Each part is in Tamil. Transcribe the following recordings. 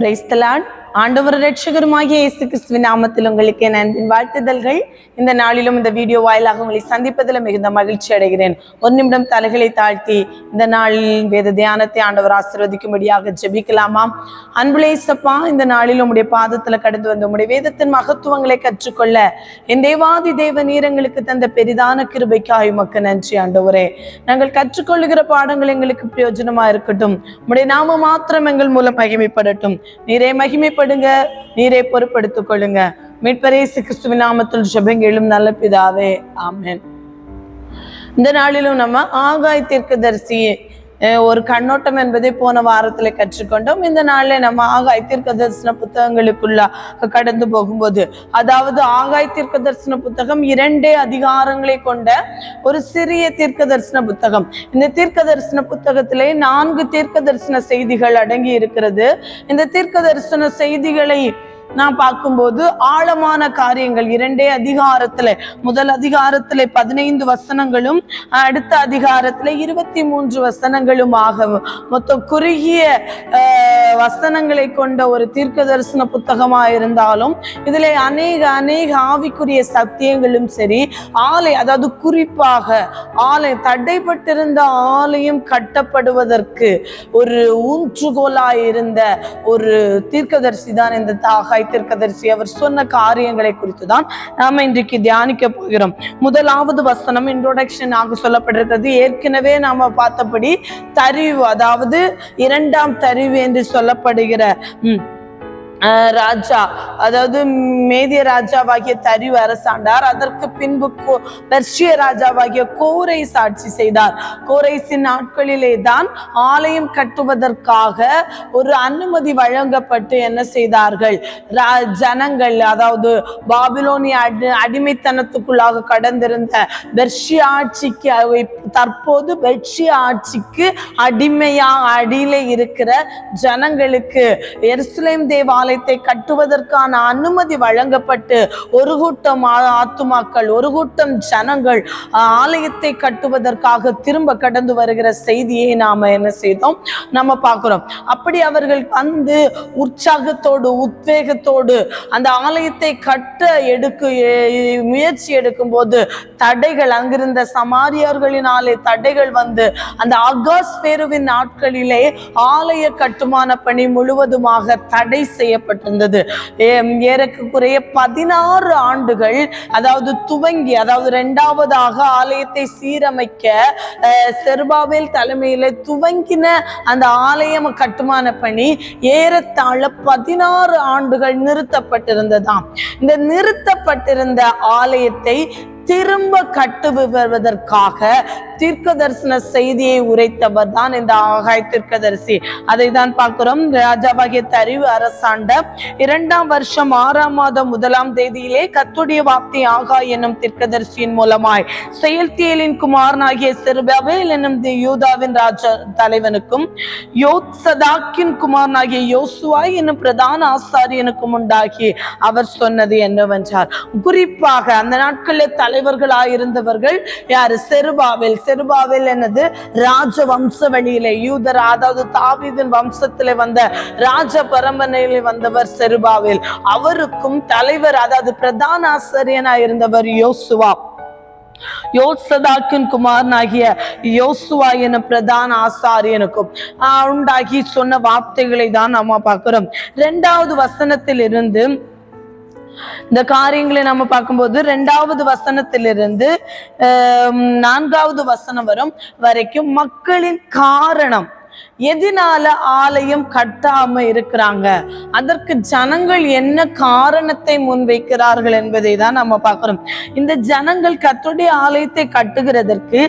Praise the Lord. ஆண்டவர் இரட்சகருமாகிய இயேசு கிறிஸ்துவின் நாமத்தில் உங்களுக்கு என் அன்பின் வாழ்த்துதல்கள். இந்த நாளிலும் இந்த வீடியோ வாயிலாக உங்களை சந்திப்பதில் மிகுந்த மகிழ்ச்சி அடைகிறேன். ஒரு நிமிடம் தலைகளை தாழ்த்தி இந்த நாளில் வேத தியானத்தை ஆண்டவர் ஆசீர்வதிக்கும்படியாக ஜெபிக்கலாமாம். அன்புலே இயேசப்பா, இந்த நாளில் உம்முடைய பாதத்துல கடந்து வந்து உம்முடைய வேதத்தின் மகத்துவங்களை கற்றுக்கொள்ள என் தேவாதி தேவ நீரங்களுக்கு தந்த பெரிதான கிருபைக்காய் உமக்கு நன்றி ஆண்டவரே. நாங்கள் கற்றுக்கொள்ளுகிற பாடங்கள் எங்களுக்கு பிரயோஜனமா இருக்கட்டும். உம்முடைய நாம மாத்திரம் எங்கள் மூலம் மகிமைப்படட்டும். நீரே மகிமைப்படுங்க, நீரே பொறுப்படுத்திக் கொள்ளுங்க. மீட்பர் இயேசு கிறிஸ்துவின் நாமத்தில் ஜெபங்களும் நல்ல பிதாவே, ஆமென். இந்த நாளிலும் நம்ம ஆகாய் தீர்க்கதரிசி ஒரு கண்ணோட்டம் என்பதை போன வாரத்துல கற்றுக்கொண்டோம். இந்த நாள்ல நம்ம ஆகாய் தீர்க்க தரிசன புத்தகங்களுக்குள்ள கடந்து போகும்போது, அதாவது ஆகாய் தீர்க்க தரிசன புத்தகம் 2 அதிகாரங்களை கொண்ட ஒரு சிறிய தீர்க்க தரிசன புத்தகம். இந்த தீர்க்க தரிசன புத்தகத்திலே 4 தீர்க்க தரிசன செய்திகள் அடங்கி இருக்கிறது. இந்த தீர்க்க தரிசன செய்திகளை நான் பார்க்கும்போது ஆழமான காரியங்கள் 2 அதிகாரத்துல, முதல் அதிகாரத்துல 15 வசனங்களும், அடுத்த அதிகாரத்துல 23 வசனங்களும் ஆகும். மொத்த குறுகிய வசனங்களை கொண்ட ஒரு தீர்க்க தரிசன புத்தகமா இருந்தாலும் இதுல அநேக ஆவிக்குரிய சத்தியங்களும் சரி, அதாவது குறிப்பாக தடைப்பட்டிருந்த ஆலயம் கட்டப்படுவதற்கு ஒரு ஊன்றுகோலாய் இருந்த ஒரு தீர்க்கதரிசி தான் இந்த ஆகாய் தீர்க்கதரிசி. அவர் சொன்ன காரியங்களை குறித்து தான் நாம இன்றைக்கு தியானிக்க போகிறோம். முதலாவது வசனம் இன்ட்ரோடக்ஷன் ஆக சொல்லப்பட்டிருக்கிறது. ஏற்கனவே நாம பார்த்தபடி தரிவு, அதாவது 2ஆம் தரிவு என்று சொல்லப்படுகிற ராஜா, அதாவது மேதிய ராஜாவாகிய தரிவு அரசாண்டார். அதற்கு பின்பு பெர்ஷிய ராஜாவாகிய கோரேஸ் ஆட்சி செய்தார். கோரேசின் நாட்களிலே தான் ஆலயம் கட்டுவதற்காக ஒரு அனுமதி வழங்கப்பட்டு என்ன செய்தார்கள், ஜனங்கள், அதாவது பாபிலோனிய அடிமைத்தனத்துக்குள்ளாக கடந்திருந்த பெர்ஷிய ஆட்சிக்கு, தற்போது பெர்ஷிய ஆட்சிக்கு அடியிலே இருக்கிற ஜனங்களுக்கு எருசலேம் தேவாலயத்தை கட்டுவதற்கான அனுமதி வழங்கப்பட்டு ஒரு கூட்டம் ஆத்துமாக்கள், ஒரு கூட்டம் ஜனங்கள் ஆலயத்தை கட்டுவதற்காக திரும்ப கடந்து வருகிற செய்தியை நாம என்ன செய்தோம், நம்ம பார்க்கிறோம். அப்படி அவர்கள் வந்து உற்சாகத்தோடு உத்வேகத்தோடு அந்த ஆலயத்தை கட்ட முயற்சி எடுக்கும் போது தடைகள், அங்கிருந்த சமாரியர்களினாலே தடைகள் வந்து அந்த அகாஸ்வேருவின் நாட்களிலே ஆலய கட்டுமான பணி முழுவதுமாக தடை செய்யப்பட்டிருந்தது. ஏறக்குறைய 16 ஆண்டுகள், அதாவது துவங்கி, அதாவது 2வதாக ஆலயத்தை சீரமைக்க செருபாபேல் தலைமையில துவங்கின அந்த ஆலயம் கட்டுமான பணி ஏறத்தாழ 16 ஆண்டுகள் நிறுத்தப்பட்டிருந்ததாம். இந்த நிறுத்தப்பட்டிருந்த ஆலயத்தை திரும்ப கட்டுவதற்காக தீர்க்க தரிசன செய்தியை உரைத்தவர் தான் இந்த ஆகாய் தீர்க்கதரிசி. அதை தான் பார்க்கிறோம். ராஜாவாகிய தரிவு அரசாண்ட 2ஆம் வருஷம் 6ஆம் மாதம் 1ஆம் தேதியிலே கர்த்தருடைய வார்த்தை ஆகாய் என்னும் தீர்க்கதரிசியின் மூலமாய் செயல்தியேலின் குமாரனாகிய செருபாபேல் என்னும் யூதாவின் ராஜ தலைவனுக்கும் யோத்சதாக்கின் குமாரனாகிய யோசுவா என்னும் பிரதான ஆசாரியனுக்கும் உண்டாகி அவர் சொன்னது என்னவென்றார், குறிப்பாக அந்த நாட்களில் தலைவர்களாயிருந்தவர்கள் யாரு, செருபாபேல் என்னது ராஜ வம்ச வழியிலே யூதர், அதாவது தாவீதின் வம்சத்திலே வந்த ராஜ பரம்பரையிலே வந்தவர் செருபாபேல். அவருக்கும் தலைவர், அதாவது பிரதான ஆசாரியனாயிருந்தவர் யோசுவா, யோத்சதாக்கின் குமாரனாகிய யோசுவா என பிரதான ஆசாரியனுக்கும் உண்டாகி சொன்ன வார்த்தைகளை தான் நாம பார்க்கிறோம். 2வது வசனத்தில் இருந்து இந்த காரியங்களை நம்ம பார்க்கும்போது 2வது வசனத்திலிருந்து 4வது வசனம் வரைக்கும் மக்களின் காரணம், எதனால ஆலயம் கட்டாம இருக்கிறாங்க, அதற்கு ஜனங்கள் என்ன காரணத்தை முன்வைக்கிறார்கள் என்பதை தான் நம்ம பார்க்கிறோம். இந்த ஜனங்கள் கர்த்தருடைய ஆலயத்தை கட்டுகிறதற்கு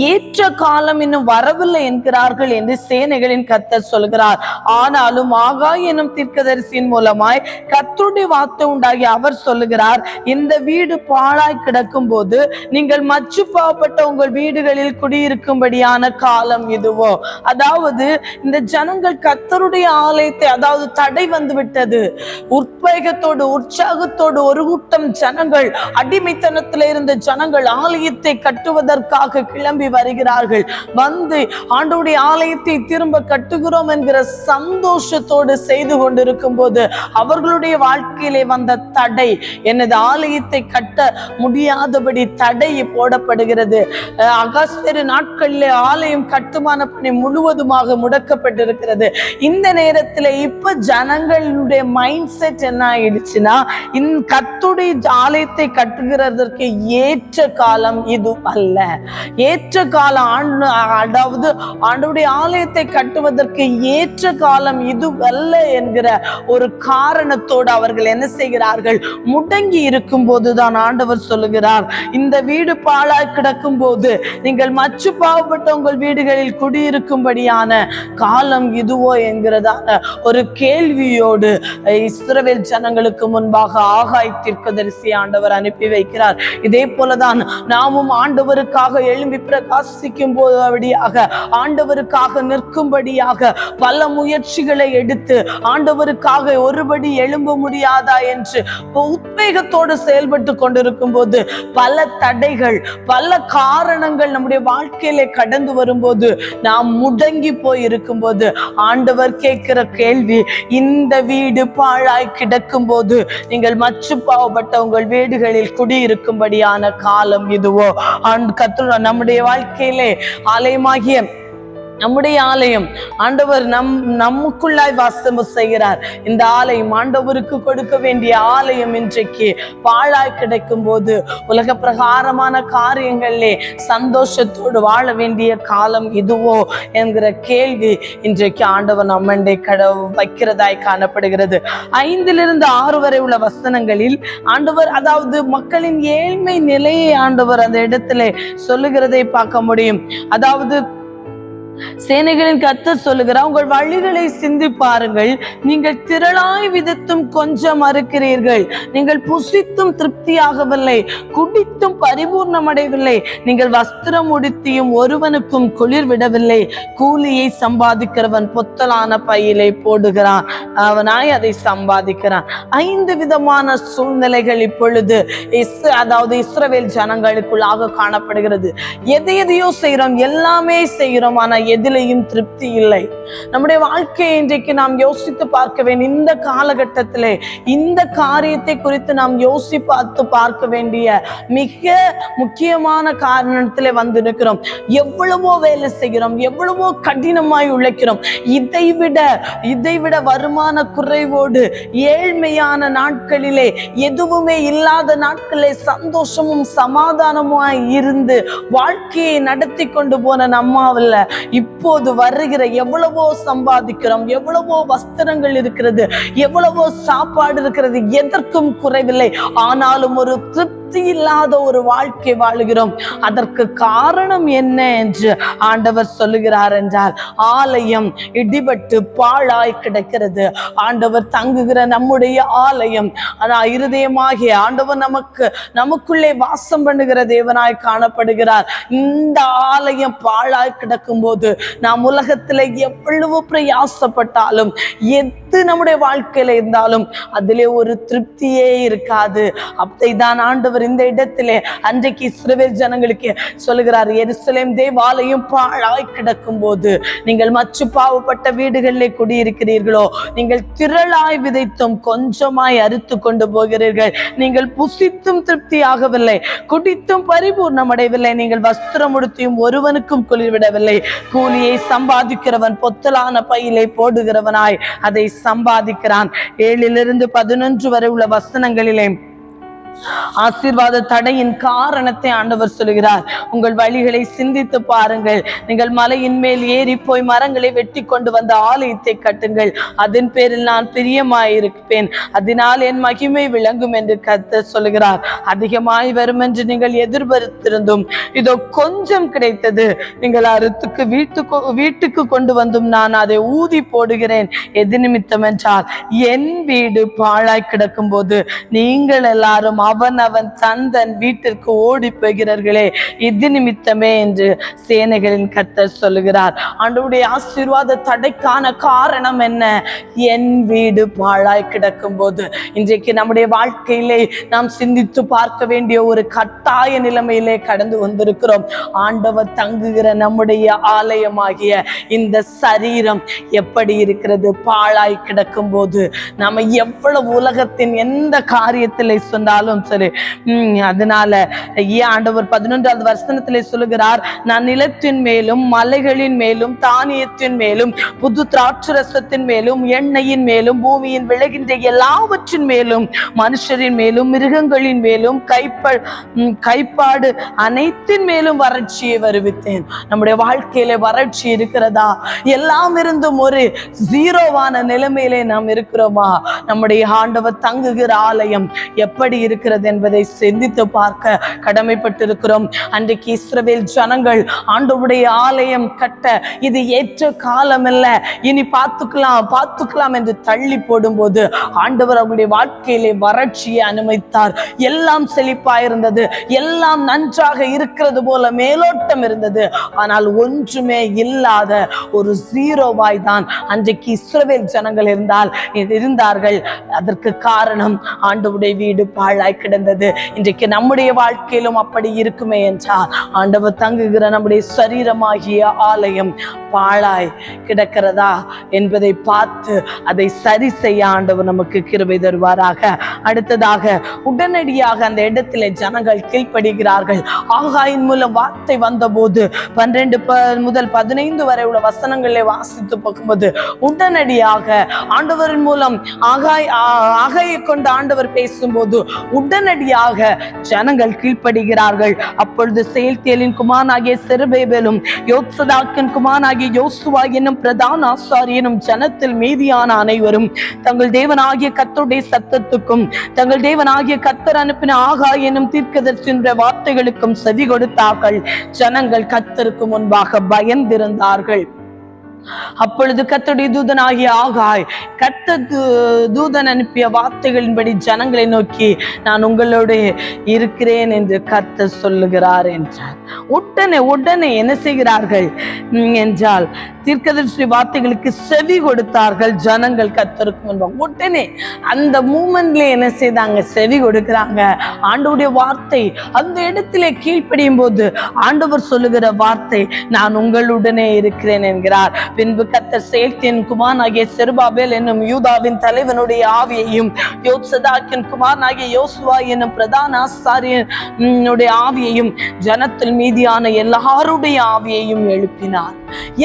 ஏற்ற காலம் இன்னும் வரவில்லை என்கிறார்கள் என்று சேனைகளின் கர்த்தர் சொல்கிறார். ஆனாலும் ஆகாய் எனும் தீர்க்கதரிசியின் மூலமாய் கர்த்தருடைய வார்த்தை உண்டாகி அவர் சொல்லுகிறார், இந்த வீடு பாழாய் கிடக்கும் போது நீங்கள் மச்சு பாவப்பட்ட உங்கள் வீடுகளில் குடியிருக்கும்படியான காலம் இதுவோ. அதாவது இந்த ஜனங்கள் கர்த்தருடைய ஆலயத்தை, அதாவது தடை வந்து விட்டது, உத்வேகத்தோடு உற்சாகத்தோடு ஒரு கூட்டம் ஜனங்கள், அடிமைத்தனத்தில் இருந்த ஜனங்கள் ஆலயத்தை கட்டுவதற்காக கிளம்பி வருகிறார்கள். வந்து ஆண்டவருடைய ஆலயத்தை திரும்ப கட்டுகிறோம் என்கிற சந்தோஷத்தோடு செய்து கொண்டிருக்கும் போது அவர்களுடைய வாழ்க்கையிலே வந்த தடை, எனது ஆலயத்தை கட்ட முடியாதபடி தடை போடப்படுகிறது. அகஸ்தியர் நாட்களிலே ஆலயம் கட்டுமான பணி முழுவதுமாக முடக்கப்பட்டிருக்கிறது. இந்த நேரத்தில் இப்ப ஜனங்களுடைய மைண்ட் செட் என்ன ஆயிடுச்சுன்னா, கர்த்தருடைய ஆலயத்தை கட்டுகிறதற்கு ஏற்ற காலம் இது அல்ல, ஏற்ற காலம் அதாவது ஆண்டவருடைய ஆலயத்தை கட்டுவதற்கு ஏற்ற காலம் இது அல்ல என்கிற ஒரு காரணத்தோடு அவர்கள் என்ன செய்கிறார்கள், முடங்கி இருக்கும் போதுதான் ஆண்டவர் சொல்லுகிறார், இந்த வீடு பாழாய் கிடக்கும் போது நீங்கள் மச்சு பாவப்பட்ட உங்கள் வீடுகளில் குடியிருக்கும்படியான காலம் இதுவோ என்கிறதான ஒரு கேள்வியோடு இஸ்ரவேல் ஜனங்களுக்கு முன்பாக ஆகாய் தீர்க்கதரிசி ஆண்டவர் அனுப்பி வைக்கிறார். இதே போலதான் நாமும் ஆண்டவருக்காக எழும்பி பிரகாசிக்கும் போதுபடியாக, ஆண்டவருக்காக நிற்கும்படியாக பல முயற்சிகளை எடுத்து ஆண்டவருக்காக ஒருபடி எழும்ப முடியாதா என்று உத்வேகத்தோடு செயல்பட்டு கொண்டிருக்கும் போது பல தடைகள், பல காரணங்கள் நம்முடைய வாழ்க்கையில கடந்து வரும்போது நாம் முடங்கி போய் இருக்கும் போது ஆண்டவர் கேட்கிற கேள்வி, இந்த வீடு பாழாய் கிடக்கும் போது நீங்கள் மச்சு பாவப்பட்ட உங்கள் வீடுகளில் குடியிருக்கும்படியான காலம் இதுவோ? கர்த்தர் நம்முடைய வாழ்க்கையிலே ஆலயமாகிய நம்முடைய ஆலயம் ஆண்டவர் நமக்குள்ளாய் வாசம் செய்கிறார். இந்த ஆலயம் ஆண்டவருக்கு கொடுக்க வேண்டிய ஆலயம் இன்றைக்கு பாழாய் கிடைக்கும் போது உலக பிரகாரமான காரியங்களிலே சந்தோஷத்தோடு வாழ வேண்டிய காலம் இதுவோ என்கிற கேள்வி இன்றைக்கு ஆண்டவர் நம்மண்டை வைக்கிறதாய் காணப்படுகிறது. 5-6 வரை உள்ள வசனங்களில் ஆண்டவர், அதாவது மக்களின் ஏழ்மை நிலையை ஆண்டவர் அந்த இடத்திலே சொல்லுகிறதை பார்க்க முடியும். அதாவது சேனைகளின் கர்த்தர் சொல்லுகிறார், உங்கள் வழிகளை சிந்தி பாருங்கள், நீங்கள் திரளாய் விதத்தும் கொஞ்சம் மறுக்கிறீர்கள், நீங்கள் புசித்தும் திருப்தியாகவில்லை, குடித்தும் பரிபூர்ணம் அடையவில்லை, நீங்கள் வஸ்திரம் உடுத்தியும் ஒருவனுக்கும் குளிர் விடவில்லை, கூலியை சம்பாதிக்கிறவன் பொத்தலான பையிலை போடுகிறான், அவனாய் அதை சம்பாதிக்கிறான். 5 விதமான சூழ்நிலைகள் இப்பொழுது அதாவது இஸ்ரவேல் ஜனங்களுக்குள்ளாக காணப்படுகிறது. எதையோ செய்கிறோம், எல்லாமே செய்கிறோம், ஆனா எதிலையும் திருப்தி இல்லை. நம்முடைய வாழ்க்கையை இன்றைக்கு நாம் யோசித்து பார்க்க வேண்டும். இந்த காலகட்டத்திலே இந்த காரியத்தை குறித்து நாம் பார்க்க வேண்டிய மிக முக்கியமான காரணத்திலே வந்து நிற்கிறோம். எவ்வளவோ வேலை செய்கிறோம், எவ்வளவோ கடினமாய் உழைக்கிறோம், இதைவிட வருமான குறைவோடு ஏழ்மையான நாட்களிலே, எதுவுமே இல்லாத நாட்களிலே சந்தோஷமும் சமாதானமாய் இருந்து வாழ்க்கையை நடத்தி கொண்டு போன நம்மாவில் இப்போது வருகிற எவ்வளவோ சம்பாதிக்கிறோம், எவ்வளவோ வஸ்திரங்கள் இருக்கிறது, எவ்வளவோ சாப்பாடு இருக்கிறது, எதற்கும் குறைவில்லை, ஆனாலும் ஒரு திருப்தி இல்லாத ஒரு வாழ்க்கை வாழுகிறோம். அதற்கு காரணம் என்ன என்று ஆண்டவர் சொல்லுகிறார் என்றால், ஆலயம் இடிபட்டு பாழாய் கிடக்கிறது. ஆண்டவர் தங்குகிற நம்முடைய ஆலயம், இருதயமாகிய ஆண்டவர் நமக்குள்ளே வாசம் பண்ணுகிற தேவனாய் காணப்படுகிறார். இந்த ஆலயம் பாழாய் கிடக்கும் போது நாம் உலகத்துல எவ்வளவு பிரயாசப்பட்டாலும், எது நம்முடைய வாழ்க்கையில இருந்தாலும் அதிலே ஒரு திருப்தியே இருக்காது. அப்படிதான் ஆண்டவர் இந்த இடத்திலே அன்றைக்கு இஸ்ரவேல் ஜனங்களுக்கு சொல்லுகிறார், எருசலேம் தேவாலயம் பாழாய் கிடக்கும் போது நீங்கள் மச்சு பாவப்பட்ட வீடுகளிலே குடியிருக்கிறீர்களோ, நீங்கள் திரளாய் விதைத்தும் கொஞ்சமாய் அறுத்து கொண்டு போகிறீர்கள், நீங்கள் புசித்தும் திருப்தியாகவில்லை, குடித்தும் பரிபூர்ணம் அடையவில்லை, நீங்கள் வஸ்திரம் உடுத்தியும் ஒருவனுக்கும் குளிர்விடவில்லை, கூலியை சம்பாதிக்கிறவன் பொத்தலான பையிலை போடுகிறவனாய் அதை சம்பாதிக்கிறான். 7-11 வரை உள்ள வசனங்களிலே ஆசீர்வாத தடையின் காரணத்தை ஆண்டவர் சொல்கிறார். உங்கள் வழிகளை சிந்தித்து பாருங்கள், நீங்கள் மலையின் மேல் ஏறி போய் மரங்களை வெட்டி கொண்டு வந்த ஆலயத்தை கட்டுங்கள், அதன் பேரில் நான் பிரியமாயிருப்பேன், அதனால் என் மகிமை விளங்கும் என்று கர்த்தர் சொல்கிறார். அதிகமாய் வரும் என்று நீங்கள் எதிர்பார்த்திருந்தும் இதோ கொஞ்சம் கிடைத்தது, நீங்கள் அறுத்துக்கு வீட்டுக்கு கொண்டு வந்தும் நான் அதை ஊதி போடுகிறேன். எது நிமித்தம் என்றால், என் வீடு பாழாய் கிடக்கும் போது நீங்கள் எல்லாரும் அவன் தந்தன் வீட்டிற்கு ஓடி போகிறார்களே இது நிமித்தமே என்று சேனைகளின் கர்த்தர் சொல்லுகிறார். ஆண்டவருடைய ஆசீர்வாத தடைக்கான காரணம் என்ன? என் வீடு பாழாய் கிடக்கும் போது. இன்றைக்கு நம்முடைய வாழ்க்கையிலே நாம் சிந்தித்து பார்க்க வேண்டிய ஒரு கட்டாய நிலைமையிலே கடந்து வந்திருக்கிறோம். ஆண்டவர் தங்குகிற நம்முடைய ஆலயமாகிய இந்த சரீரம் எப்படி இருக்கிறது? பாழாய் கிடக்கும் போது நம்ம எவ்வளவு உலகத்தின் எந்த காரியத்திலே சொன்னாலும் சரி, அதனால ஆண்டவர் 11வது வசனத்திலே சொல்லுகிறார், நான் நிலத்தின் மேலும் மலைகளின் மேலும் தானியத்தின் மேலும் புது திராட்சரசத்தின் மேலும் எண்ணெயின் மேலும் பூமியின் விளைகின்ற எல்லாவற்றின் மேலும் மனுஷரின் மேலும் மிருகங்களின் மேலும் கைப்பாடு அனைத்தின் மேலும் வறட்சியை வருவித்தேன். நம்முடைய வாழ்க்கையில வறட்சி இருக்கிறதா? எல்லாம் இருந்தும் ஒரு ஜீரோவான நிலைமையிலே நாம் இருக்கிறோமா? நம்முடைய ஆண்டவர் தங்குகிற ஆலயம் எப்படி இருக்கிறது என்பதை சிந்தித்து பார்க்க கடமைப்பட்டிருக்கிறோம். அன்றைக்கு இஸ்ரவேல் ஜனங்கள் ஆண்டவருடைய ஆலயம் கட்ட இது ஏற்ற காலம் அல்ல, இனி பார்த்துக்கலாம் என்று தள்ளி போடும்போது ஆண்டவர் அவருடைய வாழ்க்கையிலே வறட்சியை அனுமதித்தார். எல்லாம் செழிப்பாயிருந்தது, எல்லாம் நன்றாக இருக்கிறது போல மேலோட்டம் இருந்தது. ஆனால் ஒன்றுமே இல்லாத ஒரு ஜீரோவாய் தான் அன்றைக்கு இஸ்ரவேல் ஜனங்கள் இருந்தார்கள். அதற்கு காரணம் ஆண்டவருடைய வீடு பாழாய் கிடந்தது. இன்றைக்கு நம்முடைய வாழ்க்கையிலும் அப்படி இருக்குமே என்றால், ஆண்டவர் தங்குகிற நம்முடைய சரீரமாகிய ஆலயம் பாழாய் கிடக்கிறதா என்பதை பார்த்து அதை சரி செய்ய ஆண்டவர் நமக்கு கிருபை தருவாராக. அடுத்ததாக உடனடியாக அந்த இடத்திலே ஜனங்கள் கீழ்ப்படுகிறார்கள். ஆகாயின் மூலம் வார்த்தை வந்தபோது 12 முதல் 15 வரை உள்ள வசனங்களை வாசித்து பார்க்கும்போது உடனடியாக ஆண்டவரின் மூலம் ஆகாயை கொண்டு ஆண்டவர் பேசும்போது உடனடியாக ஜனங்கள் கீழ்ப்படுகிறார்கள். அப்பொழுது செயல்தியலின் குமாரனாகிய செருபேபேலும் யோத்சதாக்கின் குமாரனாகிய யோசுவா என்னும் பிரதான ஆசாரியனும் ஜனத்தில் மீதியான அனைவரும் தங்கள் தேவனாகிய கர்த்தருடைய சத்தத்துக்கும் தங்கள் தேவனாகிய கர்த்தர் அனுப்பின ஆகாய் என்னும் தீர்க்கதரிசியினுடைய வார்த்தைகளுக்கும் செவி கொடுத்தார்கள். ஜனங்கள் கர்த்தருக்கு முன்பாக பயந்திருந்தார்கள். அப்பொழுது கர்த்தருடைய தூதனாகிய ஆகாய் கர்த்தர் தூதன் அனுப்பிய வார்த்தைகளின்படி ஜனங்களை நோக்கி, நான் உங்களோடு இருக்கிறேன் என்று கர்த்தர் சொல்லுகிறார் என்றார். உடனே என்ன செய்கிறார்கள் என்றால், தீர்க்கதரிசி வார்த்தைகளுக்கு செவி கொடுத்தார்கள். ஜனங்கள் கர்த்தருக்கு முன்பாக உடனே அந்த மூமெண்ட்ல என்ன செய்தாங்க? செவி கொடுக்கிறாங்க. ஆண்டவருடைய வார்த்தை அந்த இடத்திலே கீழ்ப்படியும் போது ஆண்டவர் சொல்லுகிற வார்த்தை, நான் உங்களுடனே இருக்கிறேன் என்கிறார். பின்பு கர்த்தர் செயல்தியன் குமாரனாகிய செருபாபேல் என்னும் யூதாவின் தலைவனுடைய ஆவியையும் யோத்சதாக்கின் குமாரனாகிய யோசுவா என்னும் பிரதான ஆசாரியனுடைய ஆவியையும் ஜனத்தில் மீதியான எல்லாருடைய ஆவியையும் எழுப்பினார்.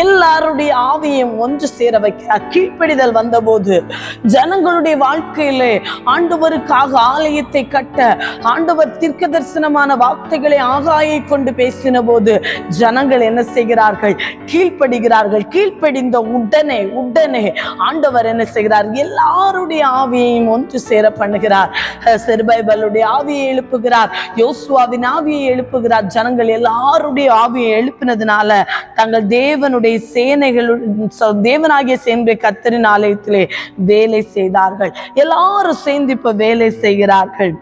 எல்லாருடைய ஆவியையும் ஒன்று சேர வைக்கிறார். கீழ்ப்படிதல் வந்தபோது ஜனங்களுடைய வாழ்க்கையிலே ஆண்டவருக்காக ஆலயத்தை கட்ட ஆண்டவர் தீர்க்க தரிசனமான வார்த்தைகளை ஆகாயை கொண்டு பேசின போது ஜனங்கள் என்ன செய்கிறார்கள்? கீழ்ப்படுகிறார்கள். கீழ்ப்படிந்த உடனே ஆண்டவர் என்ன செய்கிறார்? எல்லாருடைய ஆவியையும் ஒன்று சேர பண்ணுகிறார். செருபேபேலுடைய ஆவியை எழுப்புகிறார், யோசுவாவின் ஆவியை எழுப்புகிறார். ஜனங்கள் எல்லாருடைய ஆவியை எழுப்பினதுனால தங்கள் தேவனுடைய தேவனாகிய சேனைகளுடைய கர்த்தரின் ஆலயத்திலே வேலை செய்தார்கள். எல்லாரும் சேர்ந்து இப்ப வேலை செய்கிறார்கள்.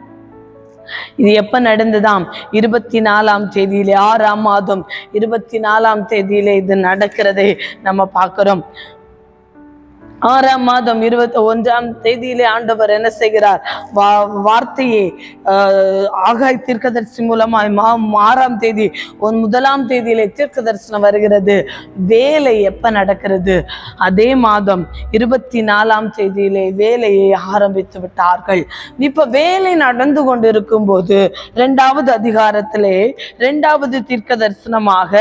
இது எப்ப நடந்ததாம்? 24ஆம் தேதியிலே 6ஆம் மாதம் 24ஆம் தேதியிலே இது நடக்கிறதை நம்ம பார்க்கிறோம். 6ஆம் மாதம் 21ஆம் தேதியிலே ஆண்டவர் என்ன செய்கிறார்? வார்த்தையை ஆகாய் தீர்க்கதரிசி மூலமாய் 6ஆம் தேதி 1ஆம் தேதியிலே தீர்க்க தரிசனம் வருகிறது. வேலை எப்ப நடக்கிறது? அதே மாதம் 24ஆம் தேதியிலே வேலையை ஆரம்பித்து விட்டார்கள். இப்ப வேலை நடந்து கொண்டிருக்கும் போது 2வது அதிகாரத்திலே 2வது தீர்க்க தரிசனமாக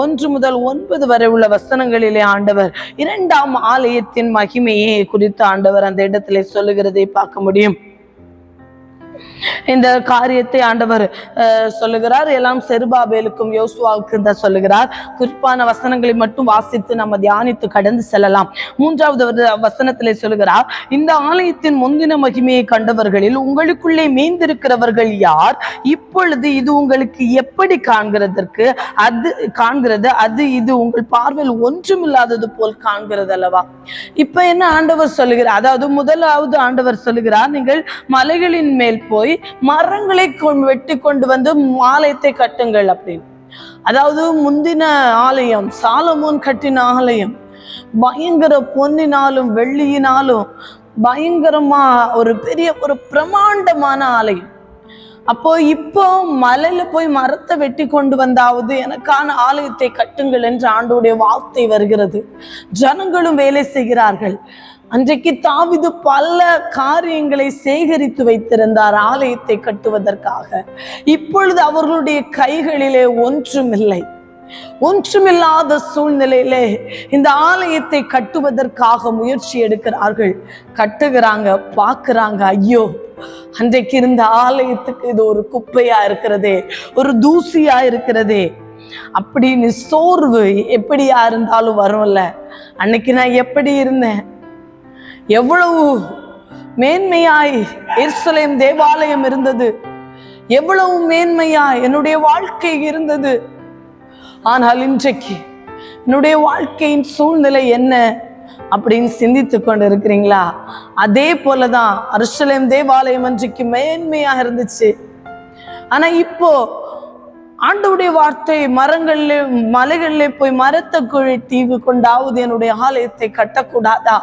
1 முதல் 9 வரை உள்ள வசனங்களிலே ஆண்டவர் 2ஆம் ஆலயத்தின் மகிமையை குறித்து ஆண்டவர் அந்த இடத்திலே சொல்லுகிறதை பார்க்க முடியும். இந்த காரியத்தை ஆண்டவர் சொல்லுகிறார். எல்லாம் செருபாபேலுக்கும் யோசுவாவுக்கும் தான் சொல்லுகிறார். குறிப்பான வசனங்களை மட்டும் வாசித்து நம்ம தியானித்து கடந்து செல்லலாம். 3வது வசனத்திலே சொல்லுகிறார், இந்த ஆலயத்தின் முந்தின மகிமையை கண்டவர்களில் உங்களுக்குள்ளே மீந்திருக்கிறவர்கள் யார்? இப்பொழுது இது உங்களுக்கு எப்படி காண்கிறது? அது இது உங்கள் பார்வையில் ஒன்றுமில்லாதது போல் காண்கிறது அல்லவா? இப்ப என்ன ஆண்டவர் சொல்லுகிறார்? அதாவது முதலாவது ஆண்டவர் சொல்லுகிறார், நீங்கள் மலைகளின் மேல் போய் மரங்களை வெட்டி கொண்டு வந்து ஆலயத்தை கட்டுங்கள் அப்படின்னு. அதாவது முந்தின ஆலயம், சாலமோன் கட்டின ஆலயம், பயங்கர பொன்னினாலும் வெள்ளியினாலும் பயங்கரமா ஒரு பெரிய ஒரு பிரமாண்டமான ஆலயம். அப்போ இப்போ மலையில போய் மரத்தை வெட்டி கொண்டு வந்தாவது எனக்கான ஆலயத்தை கட்டுங்கள் என்று ஆண்டவருடைய வார்த்தை வருகிறது. ஜனங்களும் வேலை செய்கிறார்கள். அன்றைக்கு தாவீது பல காரியங்களை சேகரித்து வைத்திருந்தார் ஆலயத்தை கட்டுவதற்காக. இப்பொழுது அவர்களுடைய கைகளிலே ஒன்றுமில்லை. ஒன்றுமில்லாத சூழ்நிலையிலே இந்த ஆலயத்தை கட்டுவதற்காக முயற்சி எடுக்கிறார்கள். கட்டுகிறாங்க, பார்க்கிறாங்க, ஐயோ அன்றைக்கு இருந்த ஆலயத்துக்கு இது ஒரு குப்பையா இருக்கிறதே, ஒரு தூசியா இருக்கிறதே அப்படின்னு சோர்வு எப்படியா இருந்தாலும் வரும்ல. அன்னைக்கு நான் எப்படி இருந்தேன், எவ்வளவு மேன்மையாய் எருசலேம் தேவாலயம் இருந்தது, எவ்வளவு மேன்மையாய் என்னுடைய வாழ்க்கை இருந்தது. ஆனால் இன்றைக்கு என்னுடைய வாழ்க்கையின் சூழ்நிலை என்ன அப்படின்னு சிந்தித்து கொண்டு இருக்கிறீங்களா? அதே போலதான் எருசலேம் தேவாலயம் அன்றைக்கு மேன்மையாக இருந்துச்சு. ஆனா இப்போ ஆண்டவருடைய வார்த்தை, மரங்கள்ல மலைகள்ல போய் மரத்தை குழி தீவு கொண்டாவது என்னுடைய ஆலயத்தை கட்டக்கூடாதா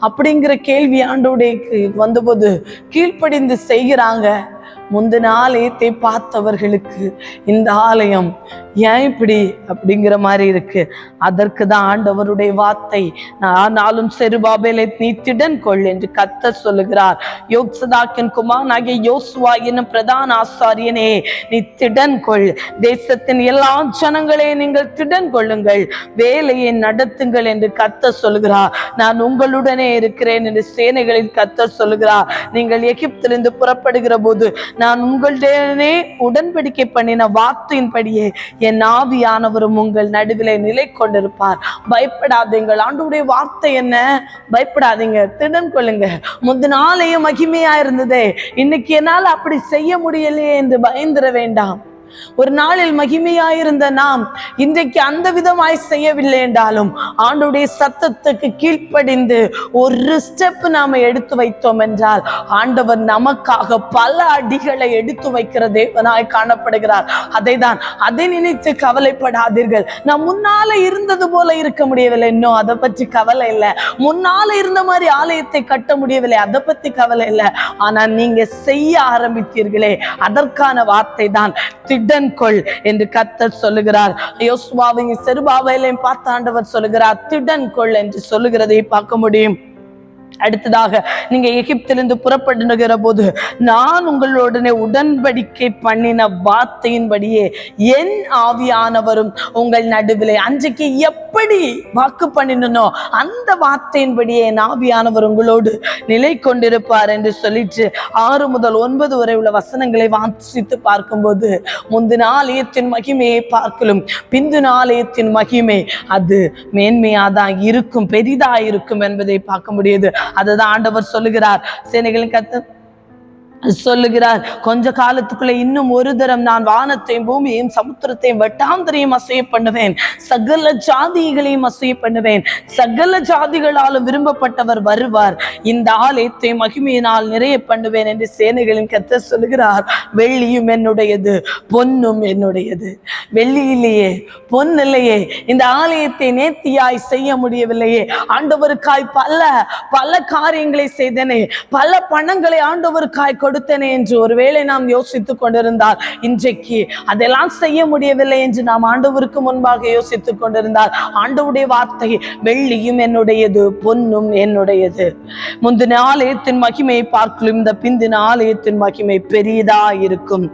அப்படிங்கிற கேள்வி ஆண்டவருடைய வந்தபோது கீழ்ப்படிந்து செய்கிறாங்க. முந்தின ஆலயத்தை பார்த்தவர்களுக்கு இந்த ஆலயம் ஏன் இப்படி அப்படிங்கிற மாதிரி இருக்கு. அதற்கு தான் ஆண்டவருடைய வார்த்தை, ஆனாலும் செருபாபேலை நீ திடன் கொள் என்று கர்த்தர் சொல்லுகிறார். யோசதாக்கின் குமாரனாகிய யோசுவா என்னும் பிரதான ஆசாரியனே நீ திடன் கொள், தேசத்தின் எல்லா ஜனங்களே நீங்கள் திடன் கொள்ளுங்கள், வேலையை நடத்துங்கள் என்று கர்த்தர் சொல்லுகிறார். நான் உங்களுடனே இருக்கிறேன் என்று சேனைகளில் கர்த்தர் சொல்லுகிறார். நீங்கள் எகிப்திலிருந்து புறப்படுகிற போது நான் உங்களுடனே உடன்படிக்கை பண்ணின வார்த்தையின்படியே என் ஆவியானவரும் உங்கள் நடுவிலே நிலை கொண்டிருப்பார். பயப்படாதீங்கள். ஆண்டவருடைய வார்த்தை என்ன? பயப்படாதீங்க, திடன் கொள்ளுங்க. முந்தின ஆலயம் மகிமையா இருந்ததே, இன்னைக்கு என்னால் அப்படி செய்ய முடியலையே என்று பயந்துட வேண்டாம். ஒரு நாளில் மகிமையாயிருந்த நாம் இன்றைக்கு அந்த விதமாய் செய்யவில்லை என்றாலும் ஆண்டவருடைய சத்தத்துக்கு கீழ்ப்படிந்து ஒரு ஸ்டெப் நாம எடுத்து வைத்தோம் என்றால் ஆண்டவர் நமக்காக பல அடிகளை எடுத்து வைக்கிற தேவனாய் காணப்படுகிறார். அதை நினைத்து கவலைப்படாதீர்கள். நான் முன்னால இருந்தது போல இருக்க முடியவில்லை, இன்னும் அதை பற்றி கவலை இல்லை. முன்னால இருந்த மாதிரி ஆலயத்தை கட்ட முடியவில்லை, அதை பத்தி கவலை இல்லை. ஆனா நீங்க செய்ய ஆரம்பித்தீர்களே, அதற்கான வார்த்தை தான் திடன் கொள் என்று கர்த்தர் சொல்லுகிறார். யோசுவாவையும் செருபாபேலையும் பார்த்த ஆண்டவர் சொல்லுகிறார் திடன் கொள் என்று சொல்லுகிறதை பார்க்க முடியும். அடுத்ததாக நீங்க எகிப்திலிருந்து புறப்படுகிற போது நான் உங்களுடனே உடன்படிக்கை பண்ணின வார்த்தையின்படியே என் ஆவியானவரும் உங்கள் நடுவிலே, அன்றைக்கு எப்படி வாக்கு பண்ணினோ அந்த வார்த்தையின்படியே என் ஆவியானவர் உங்களோடு நிலை கொண்டிருப்பார் என்று சொல்லிட்டு 6 முதல் 9 வரை உள்ள வசனங்களை வாசித்து பார்க்கும்போது முந்தின ஆலயத்தின் மகிமையை பார்க்கலும் பிந்தின ஆலயத்தின் மகிமை அது மேன்மையாதான் இருக்கும், பெரிதா இருக்கும் என்பதை பார்க்க முடியுது. அதுதான் ஆண்டவர் சொல்லுகிறார். சேனைகளின் கர்த்தர் சொல்லுகிறார், கொஞ்ச காலத்துக்குள்ள இன்னும் ஒரு தரம் நான் வானத்தையும் பூமியையும் சமுத்திரத்தையும் வெட்டாந்தரையும் அசைய பண்ணுவேன், சகல ஜாதிகளையும் அசைய பண்ணுவேன், சகல ஜாதிகளாலும் விரும்பப்பட்டவர் வருவார், இந்த ஆலயத்தை மகிமையினால் நிறைய பண்ணுவேன் என்று சேனைகளின் கர்த்தர் சொல்லுகிறார். வெள்ளியும் என்னுடையது, பொன்னும் என்னுடையது. வெள்ளியிலேயே பொன்னிலேயே இந்த ஆலயத்தை நேர்த்தியாய் செய்ய முடியவில்லையே, ஆண்டவருக்காய் பல பல காரியங்களை செய்தனே, பல பணங்களை ஆண்டவருக்காய் கொடுத்தனே என்று ஒருவேளை நாம் யோசித்துக் கொண்டிருந்தால், இன்றைக்கு அதெல்லாம் செய்ய முடியவில்லை என்று நாம் ஆண்டவருக்கு முன்பாக யோசித்துக் கொண்டிருந்தால் ஆண்டவருடைய வார்த்தை வெள்ளியும் என்னுடையது, பொன்னும் என்னுடையது. முந்தின ஆலயத்தின் மகிமையை பார்க்கலும் இந்த பிந்தின ஆலயத்தின் மகிமை பெரிதா இருக்கும்,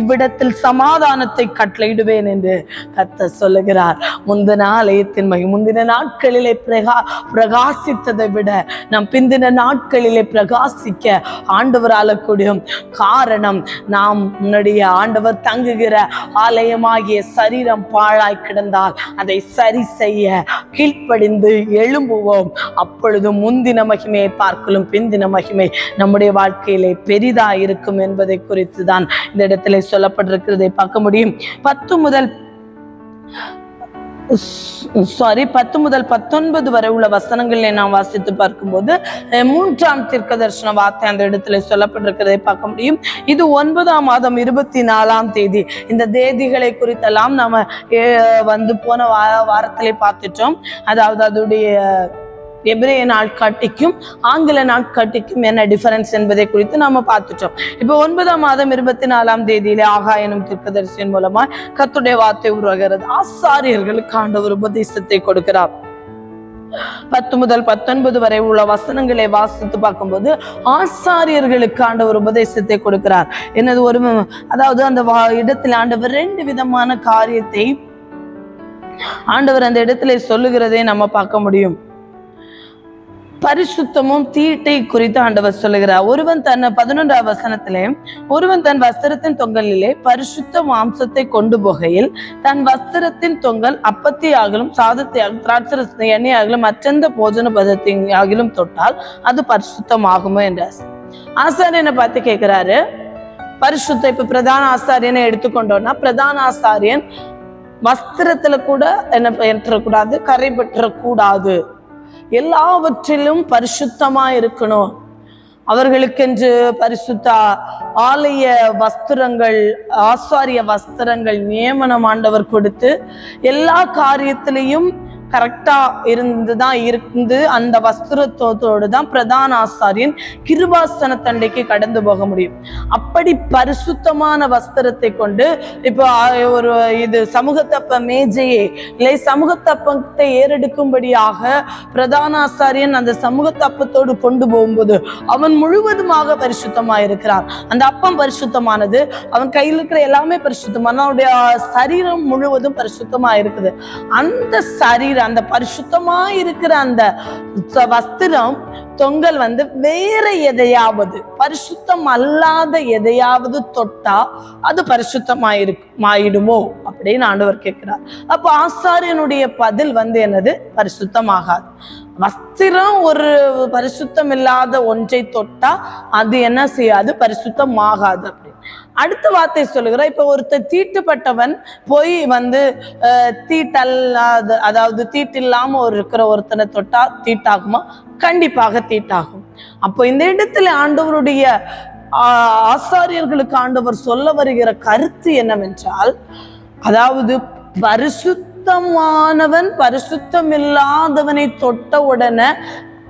இவ்விடத்தில் சமாதானத்தை கட்டளையிடுவேன் என்று கர்த்தர் சொல்லுகிறார். முந்தின ஆலயத்தின் மகிமை முந்தின நாட்களிலே பிரகாசித்ததை விட நம் பிந்தின நாட்களிலே பிரகாசிக்க ஆண்டவரால கூடிய காரணம், நாம் முன்னாடியே ஆண்டவர் தங்குகிற ஆலயமாகிய சரீரம் பாழாய் கிடந்தால் அதை சரி செய்ய கீழ்ப்படிந்து எழும்புவோம். அப்பொழுது முந்தின மகிமையை பார்க்கலும் பிந்தின மகிமை நம்முடைய வாழ்க்கையிலே பெரிதா இருக்கும் என்பதை குறித்து தான் இந்த இடத்துல சொல்லப்பட்டிருக்கிறதை பார்க்க முடியும். 10 முதல் 10 முதல் 19 வரை உள்ள வசனங்களை நாம் வாசித்து பார்க்கும்போது 3ஆம் தீர்க்கதரிசன வார்த்தை அந்த இடத்துல சொல்லப்பட்டிருக்கிறதை பார்க்க முடியும். இது 9ஆம் மாதம் 24ஆம் தேதி. இந்த தேதிகளை குறித்தெல்லாம் நாம போன வாரத்திலே பார்த்துட்டோம். அதாவது அதோடைய எபிரேய நாட்காட்டிக்கும் ஆங்கில நாட்காட்டிக்கும் என்ன டிஃபரன்ஸ் என்பதை குறித்து நாம பார்த்துட்டோம். இப்போ 9ஆம் மாதம் 24ஆம் தேதியிலே ஆகாய் எனும் தீர்க்கதரிசியின் மூலமா கர்த்தருடைய வார்த்தை உருவாகிறது. ஆசாரியர்களுக்கு ஆண்டவர் உபதேசத்தை கொடுக்கிறார். 10 முதல் 19 வரை உள்ள வசனங்களை வாசித்து பார்க்கும்போது ஆசாரியர்களுக்கு ஆண்டவர் உபதேசத்தை கொடுக்கிறார். என்னது அதாவது அந்த இடத்துல ஆண்டவர் 2 விதமான காரியத்தை ஆண்டவர் அந்த இடத்துல சொல்லுகிறதை நம்ம பார்க்க முடியும். பரிசுத்தமும் தீட்டை குறித்து ஆண்டவர் சொல்லுகிறார். ஒருவன் தன் 11ஆம் வசனத்திலே ஒருவன் தன் வஸ்திரத்தின் தொங்கலிலே பரிசுத்த மாம்சத்தை கொண்டு போகையில் தன் வஸ்திரத்தின் தொங்கல் அப்பத்தை ஆகலும் சாதத்தை ஆகலும் திராட்சை எண்ணெய் ஆகலும் மற்றெந்த போஜன பதத்தை ஆகிலும் தொட்டால் அது பரிசுத்தமாகுமோ என்றார். ஆசாரியனை பார்த்து கேட்கிறாரு, பரிசுத்த இப்ப பிரதான ஆசாரியனை எடுத்துக்கொண்டோம்னா பிரதான ஆசாரியன் வஸ்திரத்துல கூட என்ன ஏற்றக்கூடாது, கரை பெற்றக்கூடாது, எல்லாவற்றிலும் பரிசுத்தமா இருக்கணும். அவர்களுக்கென்று பரிசுத்த ஆலய வஸ்திரங்கள், ஆசாரிய வஸ்திரங்கள் நியமனம் ஆண்டவர் கொடுத்து எல்லா காரியத்திலையும் கரெக்டா இருந்து அந்த வஸ்திரத்தோடு தான் பிரதான ஆசாரியன் கிருபாசன தண்டைக்கு கடந்து போக முடியும். அப்படி பரிசுத்தமான வஸ்திரத்தை கொண்டு இப்போ இது சமூகத்தப்ப மேஜையே இல்லை, சமூகத்தப்பத்தை ஏறெடுக்கும்படியாக பிரதான ஆசாரியன் அந்த சமூகத்தப்பத்தோடு கொண்டு போகும்போது அவன் முழுவதுமாக பரிசுத்தமா இருக்கிறான். அந்த அப்பம் பரிசுத்தமானது, அவன் கையில் இருக்கிற எல்லாமே பரிசுத்தமான, அவனுடைய சரீரம் முழுவதும் பரிசுத்தமா இருக்குது. அந்த சரீரம், அந்த பரிசுத்தமா இருக்கிற அந்த வஸ்திரம் தொங்கல் வேற எதையாவது பரிசுத்தம் அல்லாத எதையாவது தொட்டா அது பரிசுத்தமாயிடுமோ அப்படின்னு ஆண்டவர் கேட்கிறார். அப்ப ஆசாரியனுடைய பதில் என்னது? பரிசுத்தமாகாது. வஸ்திரம் ஒரு பரிசுத்தம் இல்லாத ஒன்றை தொட்டா அது என்ன செய்யாது? பரிசுத்தமாகாது. அப்படி அடுத்த வார்த்தை சொல்லுகிற, இப்ப ஒருத்தர் தீட்டுப்பட்டவன் போய் தீட்டல்லாத, அதாவது தீட்டில்லாம இருக்கிற ஒருத்தனை தொட்டா தீட்டாகுமா? கண்டிப்பாக தீட்டாகும். அப்போ இந்த இடத்துல ஆண்டவருடைய ஆசாரியர்களுக்கு ஆண்டவர் சொல்ல வருகிற கருத்து என்னவென்றால், அதாவது பரிசுத்தமானவன் பரிசுத்தம் இல்லாதவனை தொட்ட உடனே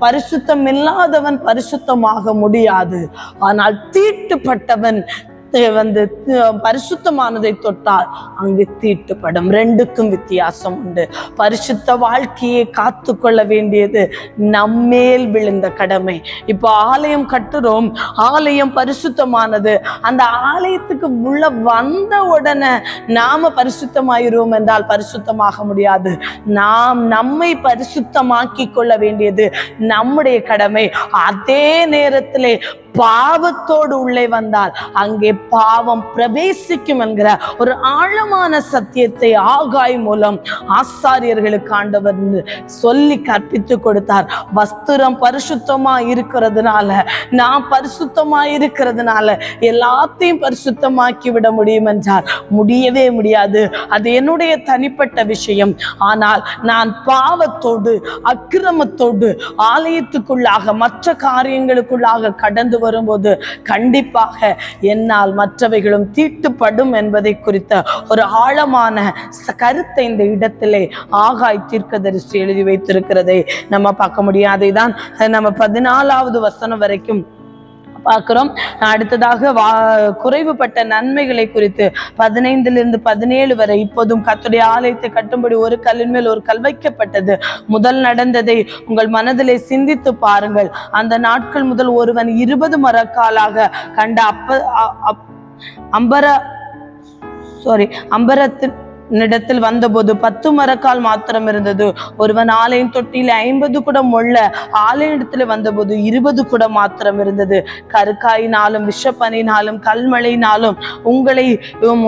பரிசுத்தம் இல்லாதவன் பரிசுத்தமாக முடியாது. ஆனால் தீட்டுப்பட்டவன் பரிசுத்தமானதை தொட்டால் அங்கு தீட்டுப்படும். ரெண்டுக்கும் வித்தியாசம் உண்டு. பரிசுத்த வாழ்க்கையை காத்து கொள்ள வேண்டியது நம்மேல் விழுந்த கடமை. இப்போ ஆலயம் கட்டுறோம், ஆலயம் பரிசுத்தமானது. அந்த ஆலயத்துக்கு உள்ள வந்த உடனே நாம பரிசுத்தமாயிரோம் என்றால் பரிசுத்தமாக முடியாது. நாம் நம்மை பரிசுத்தமாக்கி கொள்ள வேண்டியது நம்முடைய கடமை. அதே நேரத்திலே பாவத்தோடு உள்ளே வந்தால் அங்கே பாவம் பிரவேசிக்கும் என்கிற ஒரு ஆழமான சத்தியத்தை ஆகாய் மூலம் ஆசாரியர்களுக்கு ஆண்டவர் சொல்லி கற்பித்து கொடுத்தார். வஸ்திரம் பரிசுத்தமா இருக்கிறதுனால, நாம் பரிசுத்தமா இருக்கிறதுனால எல்லாத்தையும் பரிசுத்தமாக்கி விட முடியும் என்றால் முடியவே முடியாது. அது என்னுடைய தனிப்பட்ட விஷயம். ஆனால் நான் பாவத்தோடு அக்கிரமத்தோடு ஆலயத்துக்குள்ளாக மற்ற காரியங்களுக்குள்ளாக கடந்து வரும்போது கண்டிப்பாக என்னால் மற்றவைகளும் தீட்டுப்படும் என்பதை குறித்த ஒரு ஆழமான கருத்தை இந்த இடத்திலே ஆகாய் தீர்க்கதரிசி எழுதி வைத்திருக்கிறதை நம்ம பார்க்க முடியும். அதை தான் நம்ம 14வது வசனம் வரைக்கும் பார்க்கிறோம். அடுத்ததாக குறைவுபட்ட நன்மைகளை குறித்து 15 17 வரை, இப்போதும் கர்த்தருடைய ஆலயத்தை கட்டும்படி ஒரு கல்லின் மேல் ஒரு கல் வைக்கப்பட்டது. முதல் நடந்ததை உங்கள் மனதிலே சிந்தித்து பாருங்கள். அந்த நாட்கள் முதல் ஒருவன் 20 மரக்காலாக கண்ட அம்பரத்தின் இடத்தில் வந்தபோது 10 மரக்கால் மாத்திரம் இருந்தது. ஒருவன் ஆலயம் தொட்டியில 50 குடம் உள்ள ஆலயத்துல வந்தபோது 20 குடம் மாத்திரம் இருந்தது. கருக்காயினாலும் விஷப்பனினாலும் கல்மழையினாலும் உங்களை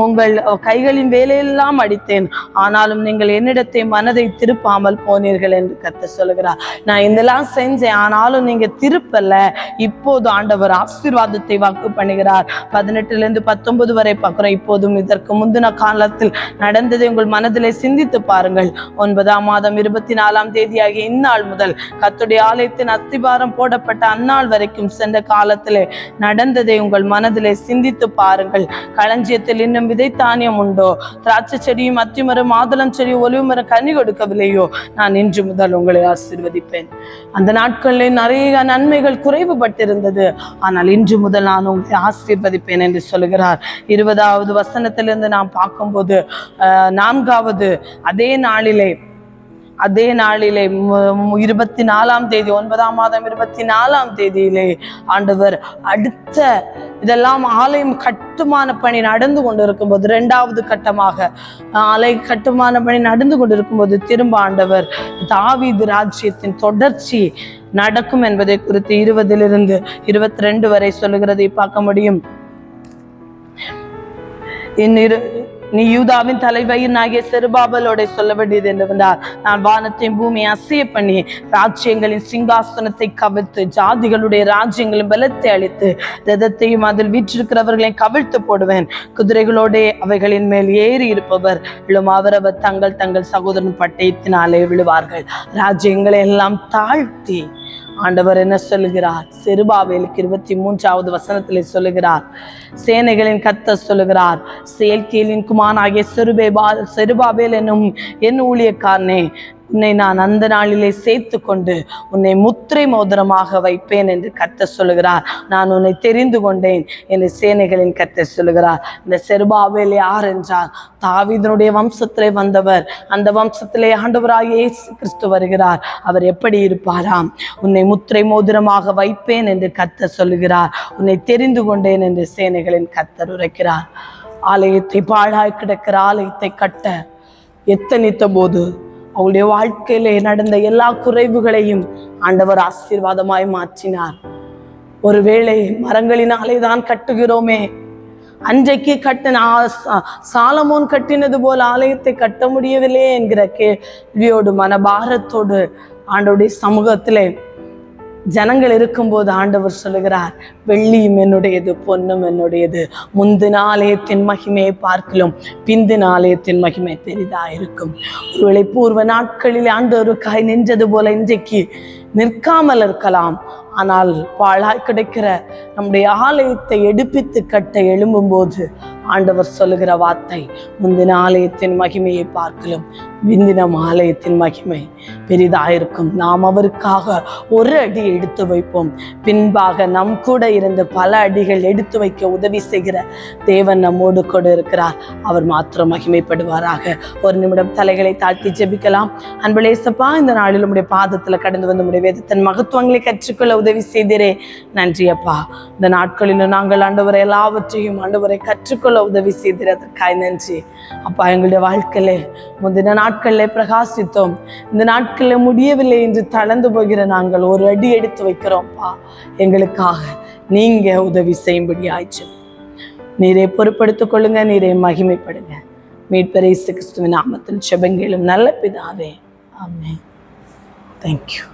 உங்கள் கைகளின் வேலையெல்லாம் அடித்தேன், ஆனாலும் நீங்கள் என்னிடத்தை மனதை திருப்பாமல் போனீர்கள் என்று கர்த்தர் சொல்லுகிறார். நான் இதெல்லாம் செஞ்சேன், ஆனாலும் நீங்க திருப்பல. இப்போது ஆண்டவர் ஆசீர்வாதத்தை வாக்கு பண்ணுகிறார். 18 19 வரை பார்க்கிறோம். இப்போதும் இதற்கு முந்தின காலத்தில் நடந்த நடந்ததை உங்கள் மனதிலே சிந்தித்து பாருங்கள். 9ஆம் மாதம் 24ஆம் தேதியாகிய இந்நாள் முதல் கர்த்தருடைய ஆலயத்தின் அஸ்திபாரம் போடப்பட்ட அந்நாள் வரைக்கும் சென்ற காலத்திலே நடந்ததை உங்கள் மனதிலே சிந்தித்து பாருங்கள். களஞ்சியத்தில் இன்னும் விதை தானியம் உண்டோ? திராட்சை செடியும் அத்திமரம் மாதுளம் செடியும் ஒலிவு மரம் கனி கொடுக்கவில்லையோ? நான் இன்று முதல் உங்களை ஆசீர்வதிப்பேன். அந்த நாட்களில் நிறைய நன்மைகள் குறைவுபட்டிருந்தது, ஆனால் இன்று முதல் நான் உங்களை ஆசீர்வதிப்பேன் என்று சொல்கிறார். 20வது வசனத்திலிருந்து நாம் பார்க்கும்போது 4வது அதே நாளிலே 24ஆம் தேதி 9ஆம் மாதம் 24ஆம் தேதியிலே ஆண்டவர் அடுத்த இதெல்லாம் ஆலயம் கட்டுமான பணி நடந்து கொண்டிருக்கும் போது 2வது கட்டமாக ஆலய கட்டுமான பணி நடந்து கொண்டிருக்கும் போது திரும்ப ஆண்டவர் தாவீது ராஜ்யத்தின் தொடர்ச்சி நடக்கும் என்பதை குறித்து 20லிருந்து 22 வரை சொல்லுகிறதை பார்க்க முடியும். நீ யூதாவின் தலைவனாகிய செருபாபேலோட சொல்ல வேண்டியது என்னவென்றால், நான் வானத்தையும் பூமியை அசைய பண்ணி ராஜ்யங்களின் சிங்காசனத்தை கவிழ்த்து ஜாதிகளுடைய ராஜ்யங்களின் பலத்தை அழித்து ரதத்தையும் அதில் வீற்றிருக்கிறவர்களையும் கவிழ்த்து போடுவேன். குதிரைகளோட அவைகளின் மேல் ஏறி இருப்பவர் அவரவர் தங்கள் தங்கள் சகோதரன் பட்டயத்தினாலே விழுவார்கள். ராஜ்யங்களை எல்லாம் தாழ்த்தி ஆண்டவர் என்ன சொல்லுகிறார்? செருபாபேலுக்கு 23வது வசனத்திலே சொல்லுகிறார், சேனைகளின் கர்த்தர் சொல்லுகிறார், செயல்கேலின் குமாரனாகிய செருபாபேல் என்னும் என் ஊழியக்காரனே, உன்னை நான் அந்த நாளிலே சேர்த்து கொண்டு உன்னை முத்திரை மோதிரமாக வைப்பேன் என்று கர்த்தர் சொல்லுகிறார். நான் உன்னை தெரிந்து கொண்டேன் என்று சேனைகளின் கர்த்தர் சொல்லுகிறார். இந்த செருபாபேல் யார் என்றால் தாவீதினுடைய வம்சத்திலே வந்தவர். அந்த வம்சத்திலே ஆண்டவராகிய இயேசு கிறிஸ்து வருகிறார். அவர் எப்படி இருப்பாராம்? உன்னை முத்திரை மோதிரமாக வைப்பேன் என்று கர்த்தர் சொல்லுகிறார். உன்னை தெரிந்து கொண்டேன் என்று சேனைகளின் கர்த்தர் உரைக்கிறார். ஆலயத்தை பாழாய் கிடக்கிற ஆலயத்தை கட்ட எத்தனித்த போது அவளுடைய வாழ்க்கையிலே நடந்த எல்லா குறைவுகளையும் ஆண்டவர் ஆசீர்வாதமாய் மாற்றினார். ஒருவேளை மரங்களினாலே தான் கட்டுகிறோமே, அன்றைக்கு கட்டின சாலமோன் கட்டினது போல ஆலயத்தை கட்ட முடியவில்லையே என்கிற கேள்வியோடு மனபாரத்தோடு ஆண்டவருடைய சமூகத்திலே ஜனங்கள் இருக்கும்போது ஆண்டவர் சொல்லுகிறார், வெள்ளியும் என்னுடையது, பொன்னும் என்னுடையது. முந்தின ஆலயத்தின் மகிமையை பார்க்கலும் பிந்தின ஆலயத்தின் மகிமை பெரிதாயிருக்கும். ஒருவேளை பூர்வ நாட்களில் ஆண்டவருக்காய் நின்றது போல இன்றைக்கு நிற்காமல் இருக்கலாம். ஆனால் பாழாய் கிடைக்கிற நம்முடைய ஆலயத்தை எடுப்பித்து கட்ட எழும்பும்போது ஆண்டவர் சொல்லுகிற வார்த்தை, முந்தின ஆலயத்தின் மகிமையை பார்க்கலும் பிந்தின ஆலயத்தின் மகிமை பெரிதாயிருக்கும். நாம் அவருக்காக ஒரு அடி எடுத்து வைப்போம். பின்பாக நம் கூட இருந்து பல அடிகள் எடுத்து வைக்க உதவி செய்கிற தேவன் நம்மோடு கூட இருக்கிறார். அவர் மாத்திரம் மகிமைப்படுவாராக. ஒரு நிமிடம் தலைகளை தாழ்த்தி ஜெபிக்கலாம். அன்புள்ள இயேசப்பா, இந்த நாளில் உம்முடைய பாதத்துல கடந்து வந்து உம்முடைய வேதத்தின் மகத்துவங்களை கற்றுக்கொள்ள உதவி செய்தீரே, நன்றி அப்பா. இந்த நாட்களில் நாங்கள் ஆண்டவரை எல்லாவற்றையும் ஆண்டவரை கற்றுக்கொள்ள உதவி செய்தீர், அதற்காய் நன்றி அப்பா. எங்களுடைய வாழ்க்கையிலே முந்தின நாட்களிலே பிரகாசித்தோம், இந்த நாட்களில் முடியவில்லை என்று தளர்ந்து போகிற நாங்கள் ஒரு அடி எடுத்து வைக்கிறோம்ப்பா. எங்களுக்காக நீங்க உதவி செய்யும்படி ஆயிடுச்சு. நீரை பொறுப்படுத்திக் கொள்ளுங்க, நீரை மகிமைப்படுங்க. மீட்பர் இயேசு கிறிஸ்துவின் நாமத்தில் ஜெபங்களும் நல்ல பிதாவே, ஆமென். தேங்க்யூ.